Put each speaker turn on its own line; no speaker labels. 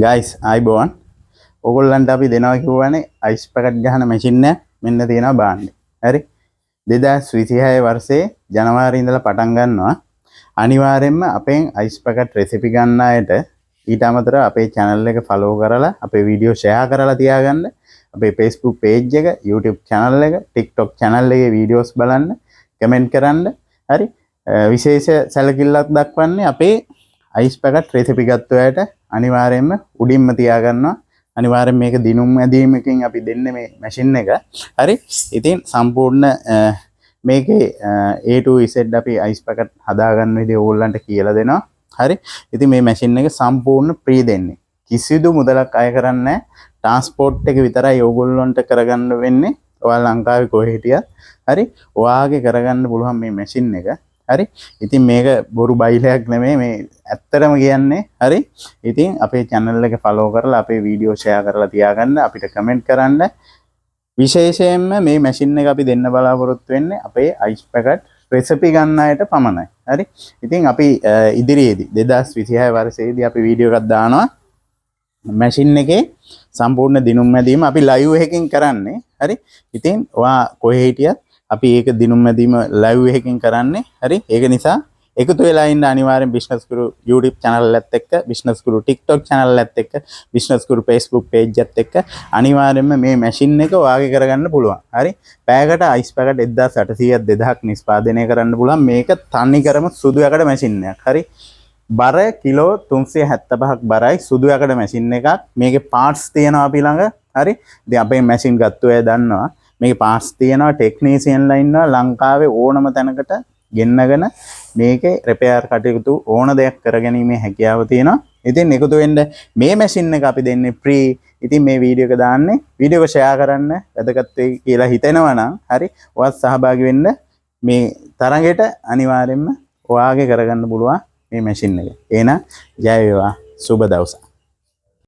Guys ආයිබෝවන් ඔයගොල්ලන්ට අපි දෙනවා කිව්වනේ අයිස් පැකට් ගහන මැෂින් එක මෙන්න තියෙනවා බාන්නේ. හරි 2026 වර්ෂයේ ජනවාරි ඉඳලා පටන් ගන්නවා. අනිවාර්යයෙන්ම අපෙන් අයිස් පැකට් රෙසිපි ගන්න අයට ඊට අමතරව අපේ channel එක follow කරලා අපේ වීඩියෝ share කරලා තියාගන්න. අපේ Facebook page එක, YouTube channel එක, TikTok channel එකේ videos බලන්න, comment කරන්න. හරි විශේෂ සැලකිල්ලක් දක්වන්නේ අපේ අයිස් පැකට් රෙසිපි ගත්ත අයට අනිවාර්යයෙන්ම උඩින්ම තියාගන්නවා. අනිවාර්යෙන් මේක දිනුම් ඇදීමකින් අපි දෙන්නේ මේ මැෂින් එක. හරි. ඉතින් සම්පූර්ණ මේකේ A to Z අපි අයිස් පැකට් හදාගන්න විදිහ ඕගොල්ලන්ට කියලා දෙනවා. හරි. ඉතින් මේ මැෂින් එක සම්පූර්ණ ෆ්‍රී දෙන්නේ. කිසිදු මුදලක් අය කරන්නේ නැහැ. ට්‍රාන්ස්පෝර්ට් එක විතරයි ඕගොල්ලන්ට කරගන්න වෙන්නේ. ඔයාලා ලංකාවේ කොහේ හිටියත්. හරි. ඔයාගේ කරගන්න පුළුවන් මේ මැෂින් එක. හරි. ඉතින් මේක බොරු බයිලයක් නෙමෙයි මේ ඇත්තටම කියන්නේ. හරි. ඉතින් අපේ channel එක follow කරලා අපේ වීඩියෝ share කරලා තියාගන්න, අපිට comment කරන්න. විශේෂයෙන්ම මේ machine එක අපි දෙන්න බලාපොරොත්තු වෙන්නේ අපේ ice packet recipe ගන්න අයට පමණයි. හරි. ඉතින් අපි ඉදිරියේදී 2026 වර්ෂයේදී අපි වීඩියෝ එකක් දානවා. machine එකේ සම්පූර්ණ දිනුම් මැදීම අපි live එකකින් කරන්නේ. හරි. ඉතින් ඔයා කොහේ හිටියත් අපි ඒක දිනුම් මැදීම live එකකින් කරන්නේ. හරි. ඒක නිසා එකතු වෙලා ඉන්න අනිවාර්යෙන් business guru YouTube channel එකත් එක්ක, business guru TikTok channel එකත් එක්ක, business guru Facebook page එකත් එක්ක අනිවාර්යෙන්ම මේ machine එක ඔයාගේ කරගන්න පුළුවන්. හරි. පැයකට ice packet 1800ක් 2000ක් නිෂ්පාදනය කරන්න පුළුවන්. මේක තනි කරම සුදු යකඩ machine එකක්. හරි. බර කිලෝ 375ක් බරයි සුදු යකඩ machine එකක්. මේකේ parts තියෙනවා අපි ළඟ. හරි. ඉතින් අපේ machine ගත්ත අය දන්නවා. මේක පාස් තියෙනවා ටෙක්නීසියන්ලා ඉන්නවා ලංකාවේ ඕනම තැනකට ගෙන්නගෙන මේකේ රිපෙයාර් කටයුතු ඕන දෙයක් කරගැනීමේ හැකියාව තියෙනවා. ඉතින් එකතු වෙන්න මේ මැෂින් එක අපි දෙන්නේ ෆ්‍රී. ඉතින් මේ වීඩියෝ එක දාන්නේ වීඩියෝ එක ෂෙයා කරන්න වැදගත් වෙයි කියලා හිතෙනවා නම් හරි ඔයත් සහභාගී වෙන්න මේ තරඟෙට අනිවාර්යෙන්ම ඔයාගේ කරගන්න පුළුවන් මේ මැෂින් එක. එහෙනම් ජය වේවා සුබ දවසක්.